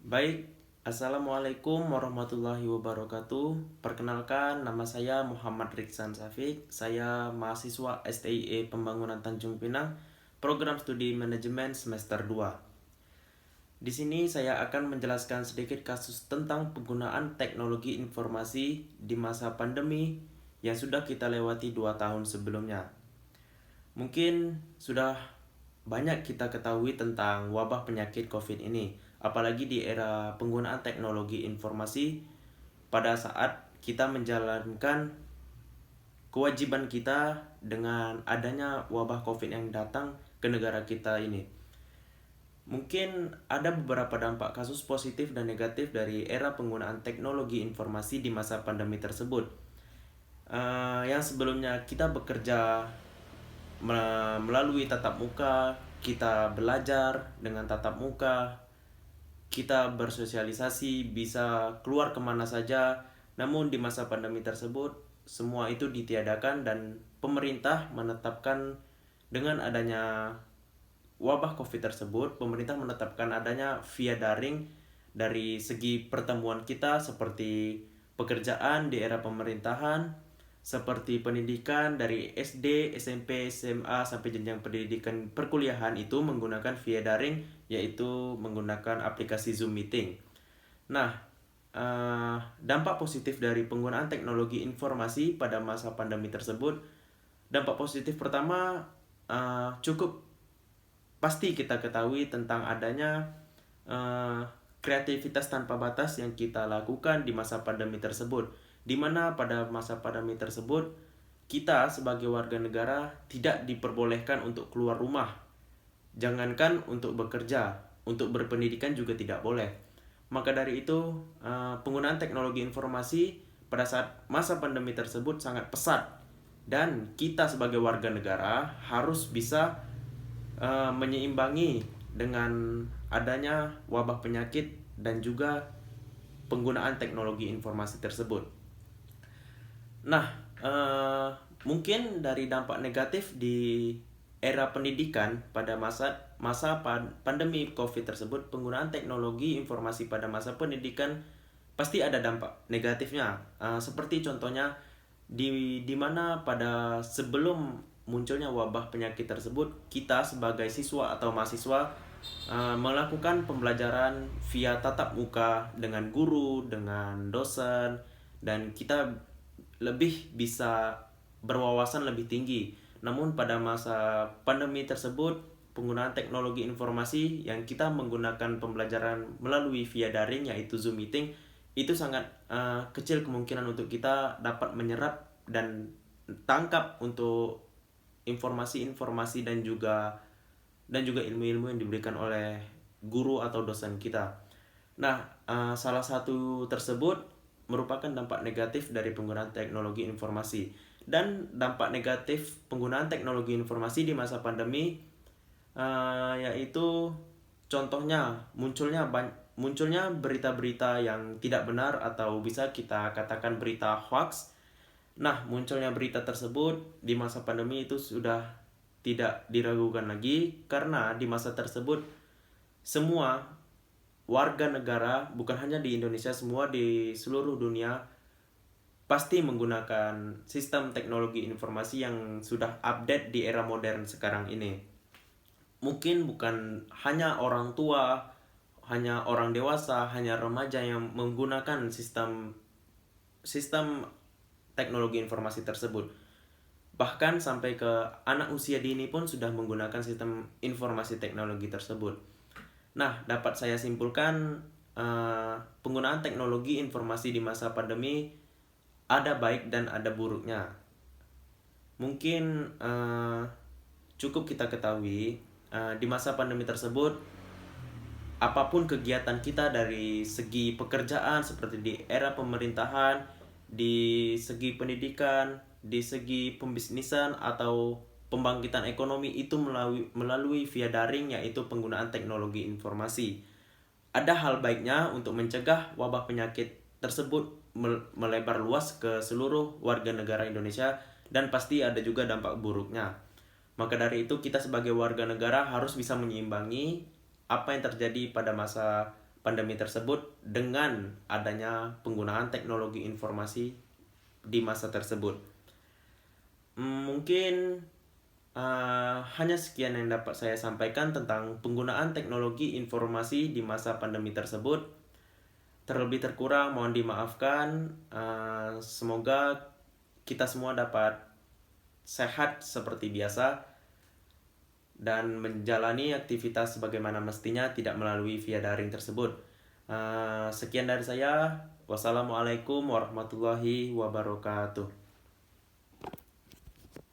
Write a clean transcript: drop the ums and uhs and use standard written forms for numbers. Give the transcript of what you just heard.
Baik, Assalamualaikum warahmatullahi wabarakatuh. Perkenalkan, nama saya Muhammad Riksan Safik. Saya mahasiswa STIE Pembangunan Tanjung Pinang, Program Studi Manajemen semester 2. Di sini saya akan menjelaskan sedikit kasus tentang penggunaan teknologi informasi di masa pandemi yang sudah kita lewati 2 tahun sebelumnya. Mungkin sudah banyak kita ketahui tentang wabah penyakit COVID ini, apalagi di era penggunaan teknologi informasi pada saat kita menjalankan kewajiban kita dengan adanya wabah COVID yang datang ke negara kita ini. Mungkin ada beberapa dampak kasus positif dan negatif dari era penggunaan teknologi informasi di masa pandemi tersebut. Yang sebelumnya kita bekerja melalui tatap muka, kita belajar dengan tatap muka, kita bersosialisasi, bisa keluar kemana saja. Namun di masa pandemi tersebut, semua itu ditiadakan dan pemerintah menetapkan dengan adanya wabah COVID tersebut, pemerintah menetapkan adanya via daring dari segi pertemuan kita seperti pekerjaan di era pemerintahan, seperti pendidikan dari SD, SMP, SMA sampai jenjang pendidikan perkuliahan itu menggunakan via daring, yaitu menggunakan aplikasi Zoom Meeting. Nah, dampak positif dari penggunaan teknologi informasi pada masa pandemi tersebut, dampak positif pertama cukup pasti kita ketahui tentang adanya kreativitas tanpa batas yang kita lakukan di masa pandemi tersebut, di mana pada masa pandemi tersebut kita sebagai warga negara tidak diperbolehkan untuk keluar rumah. Jangankan untuk bekerja, untuk berpendidikan juga tidak boleh. Maka dari itu, penggunaan teknologi informasi pada saat masa pandemi tersebut sangat pesat, dan kita sebagai warga negara harus bisa menyeimbangi dengan adanya wabah penyakit dan juga penggunaan teknologi informasi tersebut. Nah, mungkin dari dampak negatif di era pendidikan pada masa pandemi COVID tersebut, penggunaan teknologi informasi pada masa pendidikan pasti ada dampak negatifnya. Seperti contohnya di mana pada sebelum munculnya wabah penyakit tersebut, kita sebagai siswa atau mahasiswa melakukan pembelajaran via tatap muka dengan guru, dengan dosen, dan kita lebih bisa berwawasan lebih tinggi. Namun pada masa pandemi tersebut, penggunaan teknologi informasi yang kita menggunakan pembelajaran melalui via daring, yaitu Zoom Meeting, itu sangat kecil kemungkinan untuk kita dapat menyerap dan tangkap untuk informasi-informasi dan juga ilmu-ilmu yang diberikan oleh guru atau dosen kita. Nah, salah satu tersebut merupakan dampak negatif dari penggunaan teknologi informasi. Dan dampak negatif penggunaan teknologi informasi di masa pandemi yaitu contohnya munculnya berita-berita yang tidak benar atau bisa kita katakan berita hoax. Nah, munculnya berita tersebut di masa pandemi itu sudah tidak diragukan lagi, karena di masa tersebut semua warga negara, bukan hanya di Indonesia, semua di seluruh dunia pasti menggunakan sistem teknologi informasi yang sudah update di era modern sekarang ini. Mungkin bukan hanya orang tua, hanya orang dewasa, hanya remaja yang menggunakan sistem teknologi informasi tersebut. Bahkan sampai ke anak usia dini pun sudah menggunakan sistem informasi teknologi tersebut. Nah, dapat saya simpulkan penggunaan teknologi informasi di masa pandemi ada baik dan ada buruknya. Mungkin cukup kita ketahui di masa pandemi tersebut, apapun kegiatan kita dari segi pekerjaan seperti di era pemerintahan, di segi pendidikan, di segi pembisnisan atau pembangkitan ekonomi itu melalui via daring, yaitu penggunaan teknologi informasi. Ada hal baiknya untuk mencegah wabah penyakit tersebut melebar luas ke seluruh warga negara Indonesia, dan pasti ada juga dampak buruknya. Maka dari itu kita sebagai warga negara harus bisa menyeimbangi apa yang terjadi pada masa pandemi tersebut dengan adanya penggunaan teknologi informasi di masa tersebut. Mungkin hanya sekian yang dapat saya sampaikan tentang penggunaan teknologi informasi di masa pandemi tersebut. Terlebih terkurang mohon dimaafkan. Semoga kita semua dapat sehat seperti biasa dan menjalani aktivitas sebagaimana mestinya, tidak melalui via daring tersebut. Sekian dari saya. Wassalamualaikum warahmatullahi wabarakatuh.